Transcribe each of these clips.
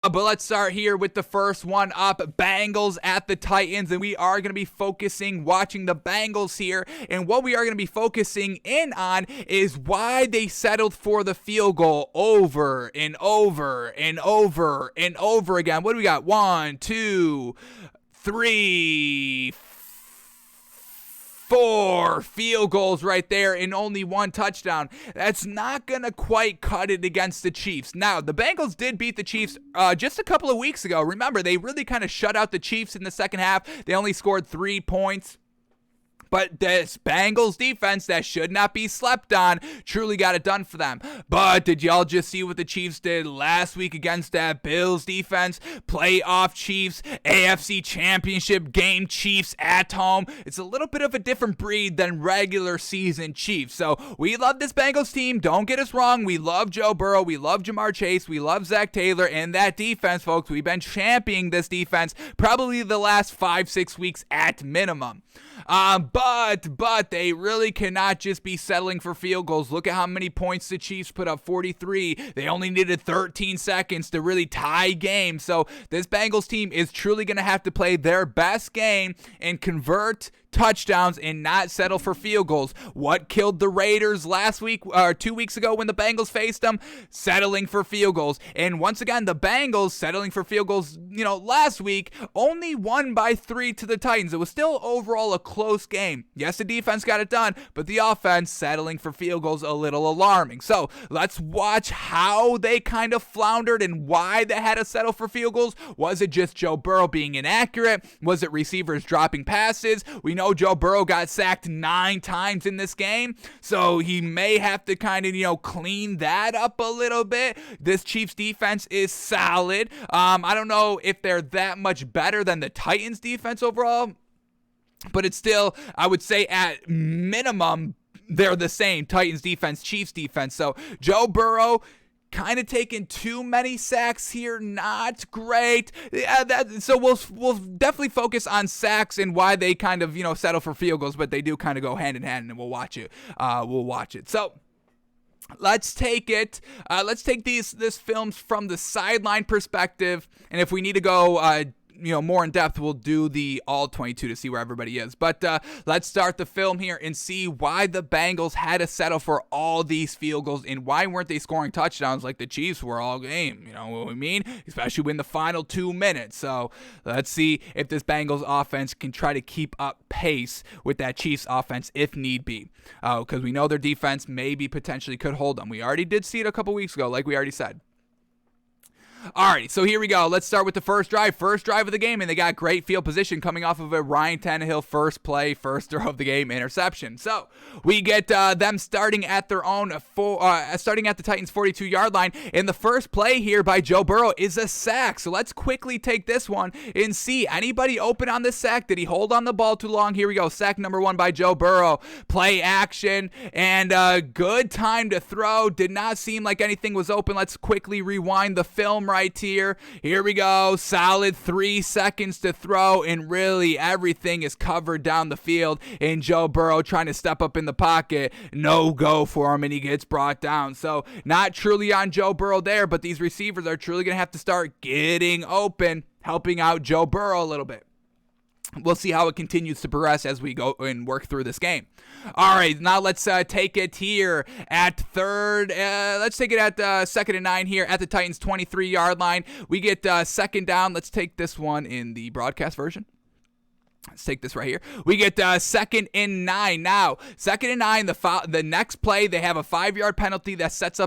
But let's start here with the first one up, Bengals at the Titans, and we are going to be watching the Bengals here, and what we are going to be focusing in on is why they settled for the field goal over and over and over and over again. What do we got? 1, 2, 3, 4 field goals right there and only 1 touchdown. That's not going to quite cut it against the Chiefs. Now, the Bengals did beat the Chiefs just a couple of weeks ago. Remember, they really kind of shut out the Chiefs in the second half. They only scored 3 points. But this Bengals defense that should not be slept on truly got it done for them. But did y'all just see what the Chiefs did last week against that Bills defense? Playoff Chiefs, AFC Championship game Chiefs at home. It's a little bit of a different breed than regular season Chiefs. So we love this Bengals team. Don't get us wrong. We love Joe Burrow. We love Jamar Chase. We love Zach Taylor. And that defense, folks, we've been championing this defense probably the last 5-6 weeks at minimum. But they really cannot just be settling for field goals. Look at how many points the Chiefs put up, 43. They only needed 13 seconds to really tie game. So this Bengals team is truly going to have to play their best game and convert touchdowns and not settle for field goals. What killed the Raiders last week or 2 weeks ago when the Bengals faced them? Settling for field goals. And once again, the Bengals settling for field goals, last week only won by 3 to the Titans. It was still overall a close game. Yes, the defense got it done, but the offense settling for field goals a little alarming. So let's watch how they kind of floundered and why they had to settle for field goals. Was it just Joe Burrow being inaccurate? Was it receivers dropping passes? We know Joe Burrow got sacked 9 times in this game, so he may have to kind of, clean that up a little bit. This Chiefs defense is solid. I don't know if they're that much better than the Titans defense overall, but it's still, I would say at minimum, they're the same. Titans defense, Chiefs defense. So Joe Burrow kind of taking too many sacks here, not great. So we'll definitely focus on sacks and why they kind of settle for field goals, but they do kind of go hand in hand, and we'll watch it. So let's take it. Let's take this film from the sideline perspective, and if we need to go more in depth, we'll do the all 22 to see where everybody is. But let's start the film here and see why the Bengals had to settle for all these field goals and why weren't they scoring touchdowns like the Chiefs were all game. You know what I mean? Especially in the final 2 minutes. So let's see if this Bengals offense can try to keep up pace with that Chiefs offense if need be. Because we know their defense maybe potentially could hold them. We already did see it a couple weeks ago, like we already said. Alright, so here we go. Let's start with the first drive of the game, and they got great field position coming off of a Ryan Tannehill first throw of the game interception. So we get them starting at their own, starting at the Titans' 42-yard line, and the first play here by Joe Burrow is a sack. So let's quickly take this one and see anybody open on this sack. Did he hold on the ball too long? Here we go. Sack number 1 by Joe Burrow. Play action, and good time to throw. Did not seem like anything was open. Let's quickly rewind the film right here. Here we go. Solid 3 seconds to throw, and really everything is covered down the field. And Joe Burrow trying to step up in the pocket. No go for him, and he gets brought down. So not truly on Joe Burrow there, but these receivers are truly going to have to start getting open, helping out Joe Burrow a little bit. We'll see how it continues to progress as we go and work through this game. All right, now let's take it here at third. Let's take it at 2nd and 9 here at the Titans' 23-yard line. We get second down. Let's take this one in the broadcast version. Let's take this right here. We get 2nd and 9 now. 2nd and 9, the next play, they have a 5-yard penalty that sets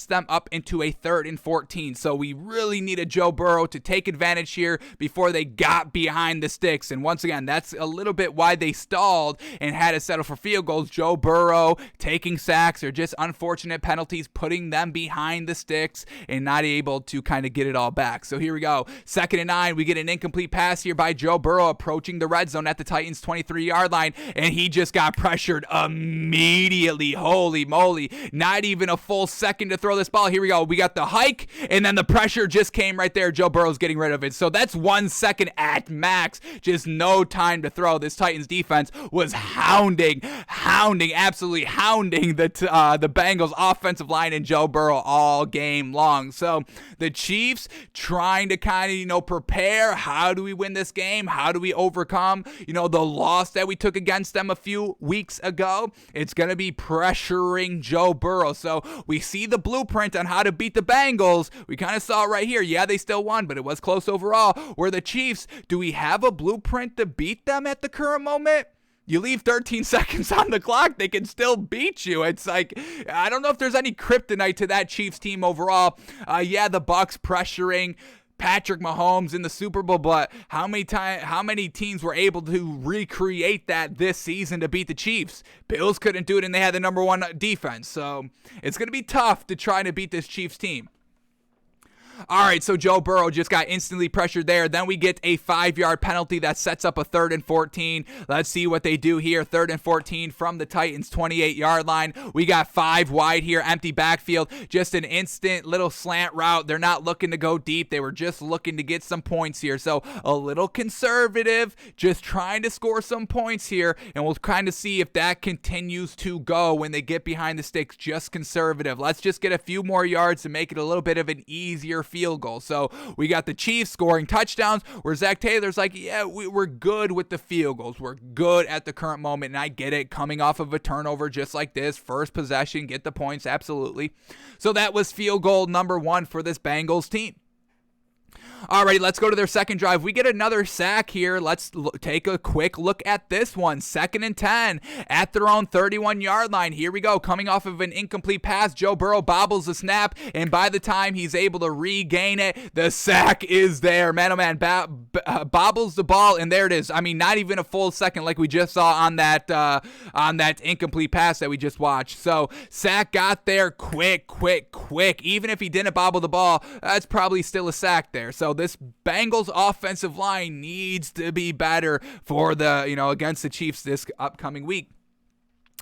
them up into a 3rd and 14. So we really needed Joe Burrow to take advantage here before they got behind the sticks. And once again, that's a little bit why they stalled and had to settle for field goals. Joe Burrow taking sacks or just unfortunate penalties, putting them behind the sticks and not able to kind of get it all back. So here we go. 2nd and 9. We get an incomplete pass here by Joe Burrow approaching the red zone at the Titans' 23-yard line. And he just got pressured immediately. Holy moly. Not even a full second looking to throw this ball. Here we go. We got the hike, and then the pressure just came right there. Joe Burrow's getting rid of it. So that's 1 second at max. Just no time to throw. This Titans defense was hounding, absolutely hounding the Bengals offensive line and Joe Burrow all game long. So the Chiefs trying to kind of, prepare. How do we win this game? How do we overcome, the loss that we took against them a few weeks ago? It's going to be pressuring Joe Burrow. So we see the blueprint on how to beat the Bengals. We kind of saw it right here. Yeah, they still won, but it was close overall. Where the Chiefs, do we have a blueprint to beat them at the current moment? You leave 13 seconds on the clock, they can still beat you. It's like, I don't know if there's any kryptonite to that Chiefs team overall. Yeah, the Bucs pressuring Patrick Mahomes in the Super Bowl, but how many teams were able to recreate that this season to beat the Chiefs? Bills couldn't do it, and they had the number 1 defense. So it's going to be tough to try to beat this Chiefs team. All right, so Joe Burrow just got instantly pressured there. Then we get a 5-yard penalty that sets up a 3rd and 14. Let's see what they do here. 3rd and 14 from the Titans' 28-yard line. We got 5 wide here, empty backfield. Just an instant little slant route. They're not looking to go deep. They were just looking to get some points here. So a little conservative, just trying to score some points here. And we'll kind of see if that continues to go when they get behind the sticks. Just conservative. Let's just get a few more yards to make it a little bit of an easier field goal. So we got the Chiefs scoring touchdowns where Zach Taylor's like, yeah, we're good with the field goals. We're good at the current moment, and I get it, coming off of a turnover just like this, first possession, get the points, absolutely. So that was field goal number 1 for this Bengals team. Alrighty, let's go to their second drive. We get another sack here. Let's take a quick look at this one. 2nd and 10 at their own 31-yard line. Here we go. Coming off of an incomplete pass, Joe Burrow bobbles the snap, and by the time he's able to regain it, the sack is there. Man, oh man, bobbles the ball, and there it is. I mean, not even a full second like we just saw on that incomplete pass that we just watched. So sack got there quick. Even if he didn't bobble the ball, that's probably still a sack there. So this Bengals offensive line needs to be better for against the Chiefs this upcoming week.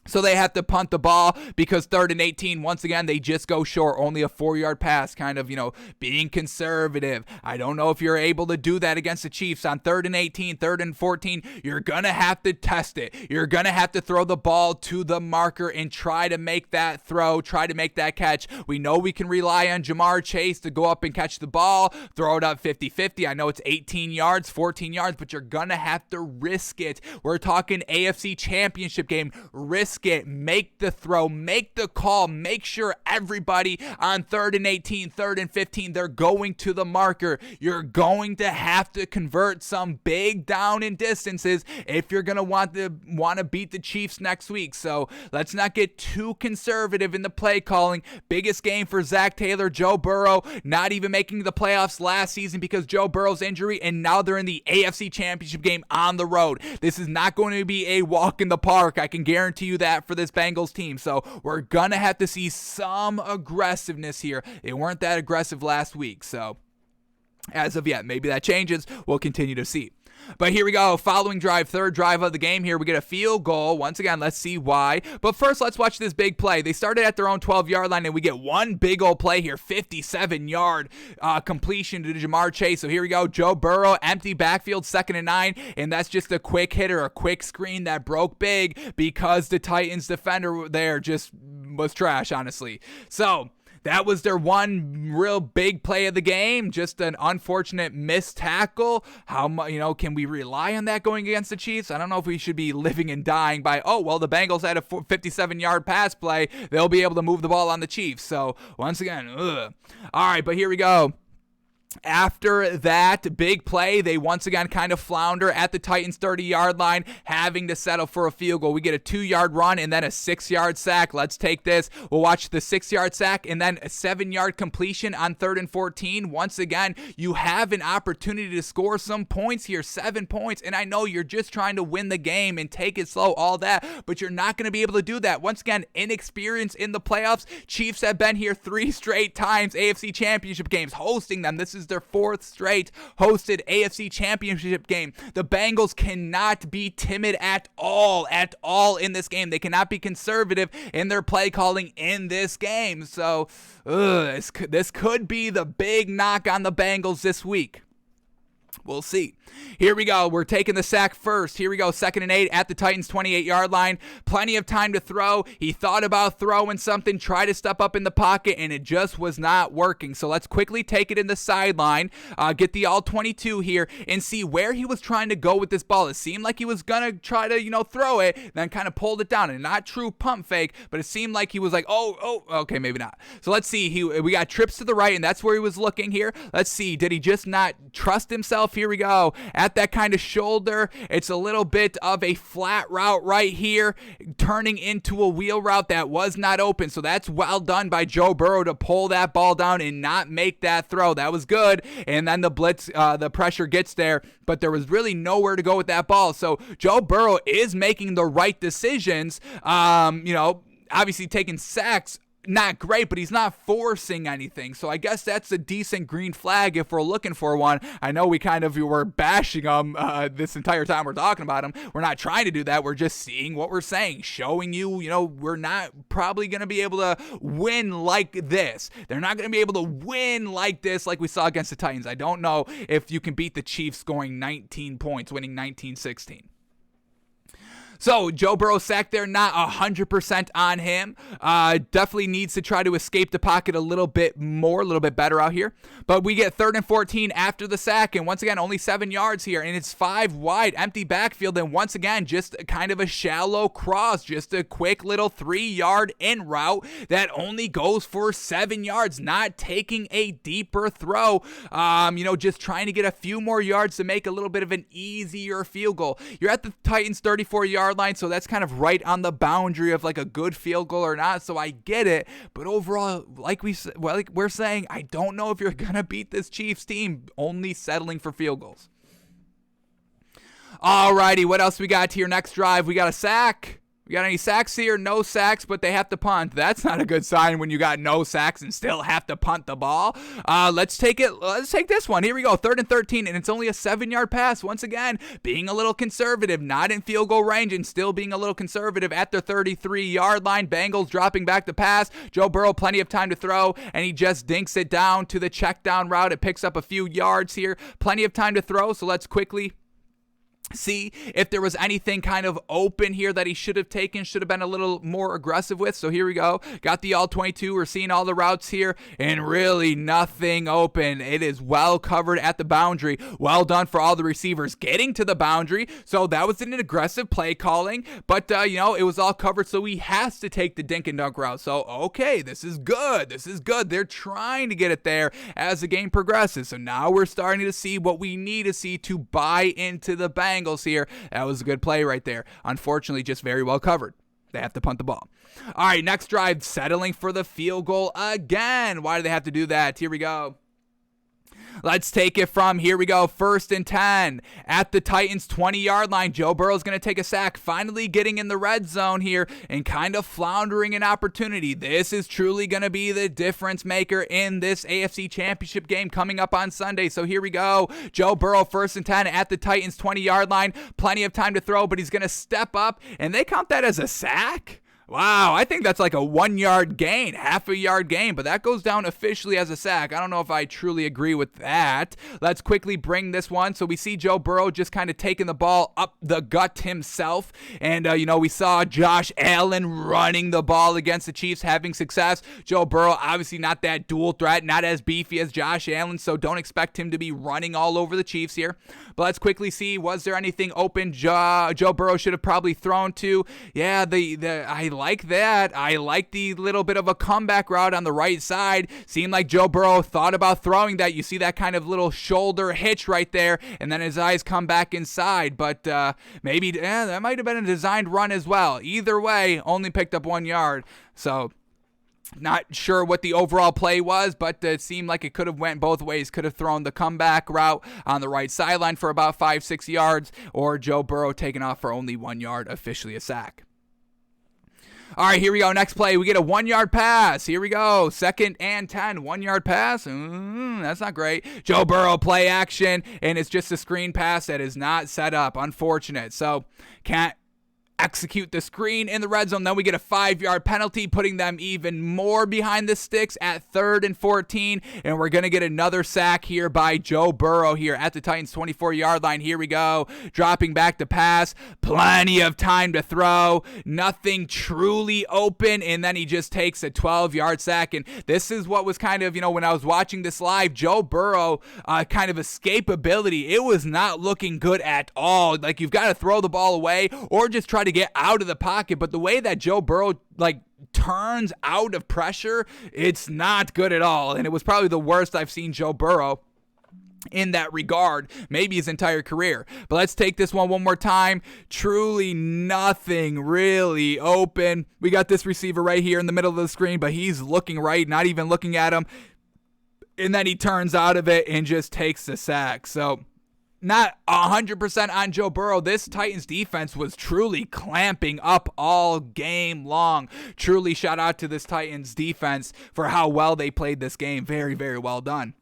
So they have to punt the ball because 3rd and 18, once again, they just go short. Only a 4-yard pass, kind of, being conservative. I don't know if you're able to do that against the Chiefs on 3rd and 18, 3rd and 14. You're going to have to test it. You're going to have to throw the ball to the marker and try to make that throw, try to make that catch. We know we can rely on Jamar Chase to go up and catch the ball, throw it up 50-50. I know it's 18 yards, 14 yards, but you're going to have to risk it. We're talking AFC Championship game. Risk it, make the throw, make the call, make sure everybody on 3rd and 18, 3rd and 15, they're going to the marker. You're going to have to convert some big down and distances if you're going to want to beat the Chiefs next week. So let's not get too conservative in the play calling. Biggest game for Zach Taylor, Joe Burrow, not even making the playoffs last season because Joe Burrow's injury, and now they're in the AFC Championship game on the road. This is not going to be a walk in the park. I can guarantee you that for this Bengals team. So we're going to have to see some aggressiveness here. They weren't that aggressive last week. So as of yet, maybe that changes. We'll continue to see. But here we go. Following drive, 3rd drive of the game here. We get a field goal. Once again, let's see why. But first, let's watch this big play. They started at their own 12-yard line, and we get one big old play here. 57-yard completion to Jamar Chase. So here we go. Joe Burrow, empty backfield, 2nd and 9. And that's just a quick hitter, a quick screen that broke big because the Titans defender there just was trash, honestly. So that was their one real big play of the game. Just an unfortunate missed tackle. How can we rely on that going against the Chiefs? I don't know if we should be living and dying by, the Bengals had a 57-yard pass play. They'll be able to move the ball on the Chiefs. So once again, All right, but here we go. After that big play, they once again kind of flounder at the Titans' 30-yard line, having to settle for a field goal. We get a 2-yard run and then a 6-yard sack. Let's take this. We'll watch the 6-yard sack and then a 7-yard completion on 3rd and 14. Once again, you have an opportunity to score some points here, 7 points. And I know you're just trying to win the game and take it slow, all that, but you're not going to be able to do that. Once again, inexperience in the playoffs. Chiefs have been here 3 straight times, AFC Championship games, hosting them. This is is their 4th straight hosted AFC Championship game. The Bengals cannot be timid at all in this game. They cannot be conservative in their play calling in this game. So, this could be the big knock on the Bengals this week. We'll see. Here we go. We're taking the sack first. Here we go. 2nd and 8 at the Titans' 28-yard line. Plenty of time to throw. He thought about throwing something, tried to step up in the pocket, and it just was not working. So let's quickly take it in the sideline, get the all-22 here, and see where he was trying to go with this ball. It seemed like he was going to try to, throw it, then kind of pulled it down. And not true pump fake, but it seemed like he was like, okay, maybe not. So let's see. We got trips to the right, and that's where he was looking here. Let's see. Did he just not trust himself? Here we go. At that kind of shoulder, it's a little bit of a flat route right here, turning into a wheel route that was not open. So that's well done by Joe Burrow to pull that ball down and not make that throw. That was good. And then the blitz, the pressure gets there, but there was really nowhere to go with that ball. So Joe Burrow is making the right decisions. Obviously taking sacks, not great, but he's not forcing anything. So I guess that's a decent green flag if we're looking for one. I know we were bashing him this entire time we're talking about him. We're not trying to do that. We're just seeing what we're saying, showing you, we're not probably going to be able to win like this. They're not going to be able to win like this like we saw against the Titans. I don't know if you can beat the Chiefs scoring 19 points, winning 19-16. So Joe Burrow sacked there, not 100% on him. Definitely needs to try to escape the pocket a little bit more, a little bit better out here. But we get 3rd and 14 after the sack, and once again, only 7 yards here, and it's 5 wide, empty backfield, and once again, just kind of a shallow cross, just a quick little 3-yard in route that only goes for 7 yards, not taking a deeper throw, just trying to get a few more yards to make a little bit of an easier field goal. You're at the Titans' 34-yard line, so that's kind of right on the boundary of like a good field goal or not, so I get it, but overall, like we're saying, I don't know if you're gonna beat this Chiefs team only settling for field goals. Alrighty, what else we got here? Next drive, we got a sack. We got any sacks here? No sacks, but they have to punt. That's not a good sign when you got no sacks and still have to punt the ball. Let's take this one. Here we go. 3rd and 13, and it's only a 7-yard pass. Once again, being a little conservative, not in field goal range, and still being a little conservative at their 33-yard line. Bengals dropping back the pass. Joe Burrow, plenty of time to throw, and he just dinks it down to the check down route. It picks up a few yards here. Plenty of time to throw, so let's quickly see if there was anything kind of open here that he should have been a little more aggressive with. So here we go. Got the all-22. We're seeing all the routes here, and really nothing open. It is well covered at the boundary. Well done for all the receivers getting to the boundary. So that was an aggressive play calling, but it was all covered, so he has to take the dink and dunk route. So okay, this is good. They're trying to get it there as the game progresses. So now we're starting to see what we need to see to buy into the Bengals here. That was a good play right there. Unfortunately, just very well covered. They have to punt the ball. All right, next drive, settling for the field goal again. Why do they have to do that? Here we go. Let's take it from, here we go, 1st and 10 at the Titans' 20-yard line. Joe Burrow's going to take a sack, finally getting in the red zone here and kind of floundering an opportunity. This is truly going to be the difference maker in this AFC Championship game coming up on Sunday. So here we go. Joe Burrow, 1st and 10 at the Titans' 20-yard line. Plenty of time to throw, but he's going to step up, and they count that as a sack? Wow, I think that's like a 1-yard gain, half a yard gain, but that goes down officially as a sack. I don't know if I truly agree with that. Let's quickly bring this one. So we see Joe Burrow just kind of taking the ball up the gut himself. And, we saw Josh Allen running the ball against the Chiefs, having success. Joe Burrow, obviously not that dual threat, not as beefy as Josh Allen, so don't expect him to be running all over the Chiefs here. But let's quickly see, was there anything open Joe Burrow should have probably thrown to? Yeah, I like that. I like the little bit of a comeback route on the right side. Seemed like Joe Burrow thought about throwing that. You see that kind of little shoulder hitch right there, and then his eyes come back inside. But maybe that might have been a designed run as well. Either way, only picked up 1 yard. So not sure what the overall play was, but it seemed like it could have went both ways. Could have thrown the comeback route on the right sideline for about 5-6 yards, or Joe Burrow taking off for only 1 yard, officially a sack. All right, here we go. Next play, we get a 1-yard pass. Here we go. 2nd and 10. 1-yard pass. That's not great. Joe Burrow play action, and it's just a screen pass that is not set up. Unfortunate. So can't execute the screen in the red zone. Then we get a 5-yard penalty, putting them even more behind the sticks at 3rd and 14. And we're going to get another sack here by Joe Burrow here at the Titans 24-yard line. Here we go. Dropping back to pass. Plenty of time to throw. Nothing truly open. And then he just takes a 12-yard sack. And this is what was kind of, when I was watching this live, Joe Burrow kind of escapability. It was not looking good at all. Like, you've got to throw the ball away or just try to get out of the pocket, but the way that Joe Burrow turns out of pressure, it's not good at all, and it was probably the worst I've seen Joe Burrow in that regard, maybe his entire career. But let's take this one more time. Truly nothing really open. We got this receiver right here in the middle of the screen, but he's looking right, not even looking at him, and then he turns out of it and just takes the sack. So not 100% on Joe Burrow. This Titans defense was truly clamping up all game long. Truly shout out to this Titans defense for how well they played this game. Very, very well done.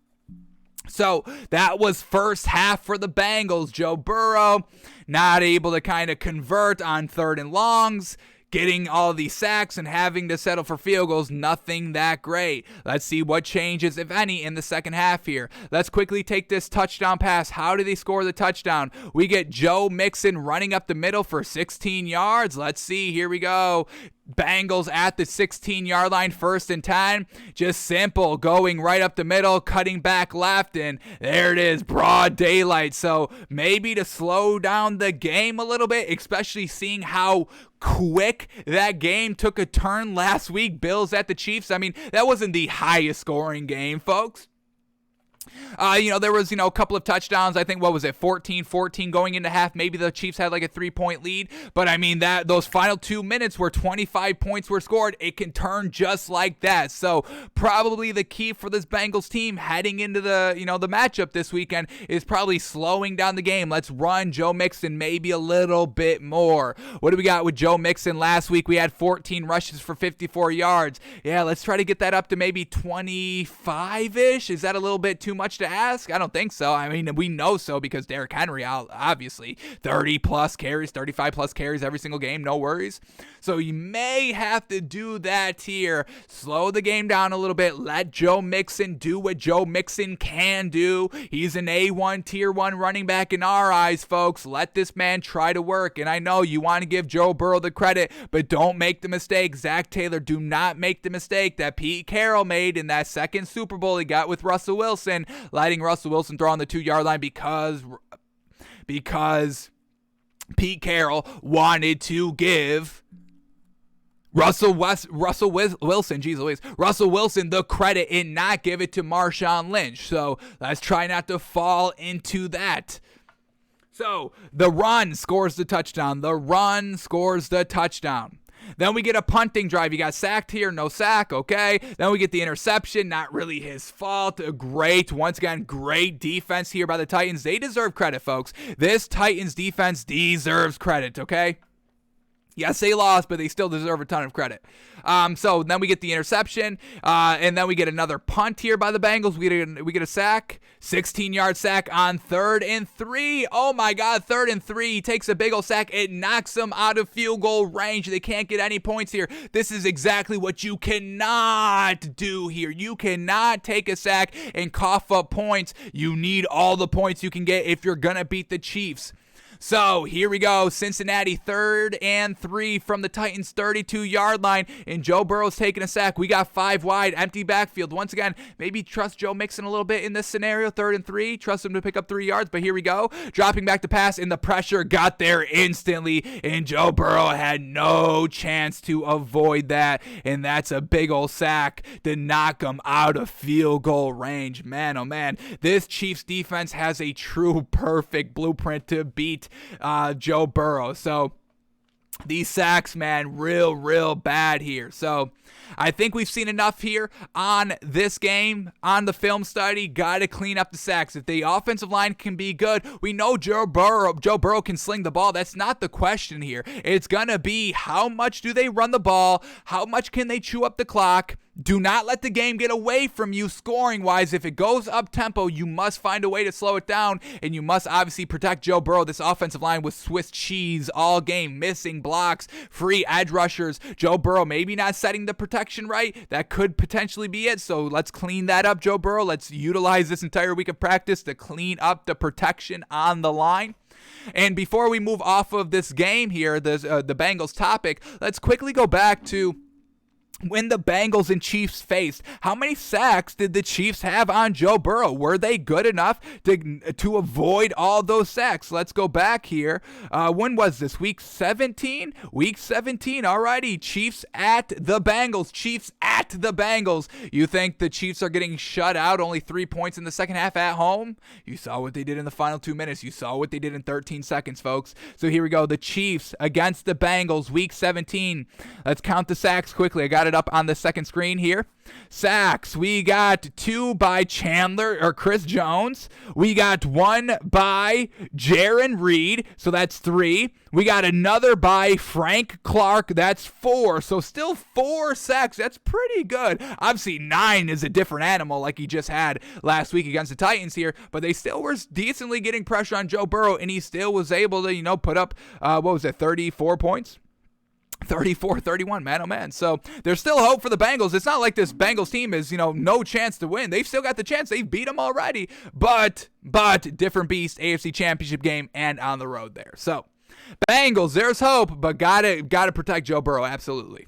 So that was first half for the Bengals. Joe Burrow not able to kind of convert on 3rd and longs. Getting all these sacks and having to settle for field goals, nothing that great. Let's see what changes, if any, in the second half here. Let's quickly take this touchdown pass. How do they score the touchdown? We get Joe Mixon running up the middle for 16 yards. Let's see. Here we go. Bengals at the 16-yard line, 1st and 10. Just simple, going right up the middle, cutting back left, and there it is, broad daylight. So maybe to slow down the game a little bit, especially seeing how quick that game took a turn last week. Bills at the Chiefs. I mean, that wasn't the highest scoring game, folks. There was, a couple of touchdowns. I think, 14-14 going into half. Maybe the Chiefs had like a 3-point lead. But I mean, those final 2 minutes where 25 points were scored, it can turn just like that. So probably the key for this Bengals team heading into the, the matchup this weekend is probably slowing down the game. Let's run Joe Mixon maybe a little bit more. What do we got with Joe Mixon? Last week we had 14 rushes for 54 yards. Yeah, let's try to get that up to maybe 25-ish. Is that a little bit too much to ask? I don't think so. I mean, we know so because Derrick Henry, obviously, 30-plus carries, 35-plus carries every single game, no worries. So you may have to do that here. Slow the game down a little bit. Let Joe Mixon do what Joe Mixon can do. He's an A1, Tier 1 running back in our eyes, folks. Let this man try to work. And I know you want to give Joe Burrow the credit, but don't make the mistake. Zach Taylor, do not make the mistake that Pete Carroll made in that second Super Bowl he got with Russell Wilson, letting Russell Wilson throw on the 2-yard line because Pete Carroll wanted to give Russell Wilson the credit and not give it to Marshawn Lynch. So let's try not to fall into that. So the run scores the touchdown. Then we get a punting drive. You got sacked here, no sack, okay. Then we get the interception, not really his fault. Once again, great defense here by the Titans. They deserve credit, folks. This Titans defense deserves credit, okay. Yes, they lost, but they still deserve a ton of credit. So then we get the interception, and then we get another punt here by the Bengals. We get a sack, 16-yard sack on 3rd and 3. Oh my God, 3rd and 3. He takes a big old sack. It knocks them out of field goal range. They can't get any points here. This is exactly what you cannot do here. You cannot take a sack and cough up points. You need all the points you can get if you're gonna beat the Chiefs. So here we go. Cincinnati 3rd and 3 from the Titans 32-yard line, and Joe Burrow's taking a sack. We got 5 wide, empty backfield. Once again, maybe trust Joe Mixon a little bit in this scenario. 3rd and 3, trust him to pick up 3 yards, but here we go. Dropping back to pass, and the pressure got there instantly, and Joe Burrow had no chance to avoid that, and that's a big old sack to knock him out of field goal range. Man, oh man, this Chiefs defense has a true perfect blueprint to beat Joe Burrow. So These sacks, man, real bad here. So I think we've seen enough here on this game, on the film study. Got to clean up the sacks. If the offensive line can be good, we know Joe Burrow can sling the ball. That's not the question here. It's going to be how much do they run the ball? How much can they chew up the clock? Do not let the game get away from you scoring-wise. If it goes up-tempo, you must find a way to slow it down, and you must obviously protect Joe Burrow. This offensive line was Swiss cheese all game, missing blocks, free edge rushers. Joe Burrow maybe not setting the protection right. That could potentially be it, so let's clean that up, Joe Burrow. Let's utilize this entire week of practice to clean up the protection on the line. And before we move off of this game here, the Bengals topic, let's quickly go back to when the Bengals and Chiefs faced. How many sacks did the Chiefs have on Joe Burrow? Were they good enough to avoid all those sacks? Let's go back here. When was this? Week 17? Week 17. Alrighty. Chiefs at the Bengals. Chiefs at the Bengals. You think the Chiefs are getting shut out? Only 3 points in the second half at home? You saw what they did in the final 2 minutes. You saw what they did in 13 seconds, folks. So here we go. The Chiefs against the Bengals. Week 17. Let's count the sacks quickly. I got it up on the second screen here. Sacks, we got 2 by Chris Jones. We got 1 by Jarran Reed, so that's 3. We got another by Frank Clark, that's 4. So still 4 sacks. That's pretty good. Obviously 9 is a different animal like he just had last week against the Titans here, but they still were decently getting pressure on Joe Burrow, and he still was able to, put up 34 points? 34-31, man, oh man. So there's still hope for the Bengals. It's not like this Bengals team is, no chance to win. They've still got the chance. They've beat them already. But different beast, AFC Championship game and on the road there. So Bengals, there's hope, but gotta protect Joe Burrow, absolutely.